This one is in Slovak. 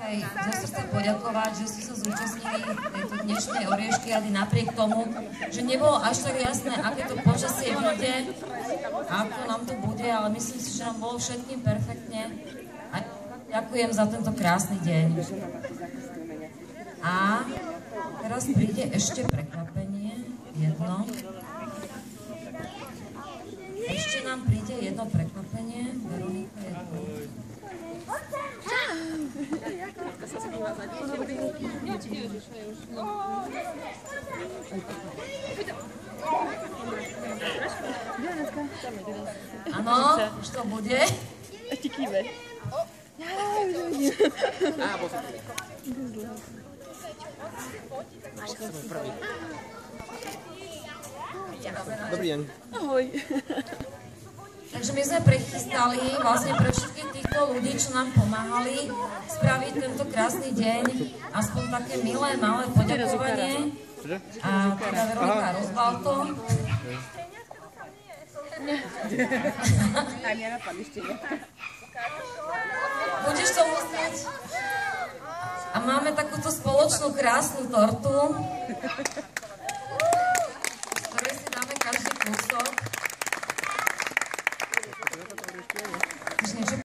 aj zo srdca poďakovať, že ste sa zúčastnili tejto dnešnej Orieškiady napriek tomu, že nebolo až tak jasné, aké to počasie bude, ako nám to bude, ale myslím si, že nám bolo všetkým perfektne. A ďakujem za tento krásny deň. A teraz príde ešte prekvapenie, jedno. Ešte nám príde jedno prekvapenie. Veronika je tu. Áno, už to bude. Ešte kýve. Dobrý deň. Ahoj. Takže my sme prichystali vlastne pre všetkých týchto ľudí, čo nám pomáhali spraviť tento krásny deň, aspoň také milé, malé poďakovanie. A teda Veronika rozbal to. Budeš to musieť. A máme takúto spoločnú krásnu tortu.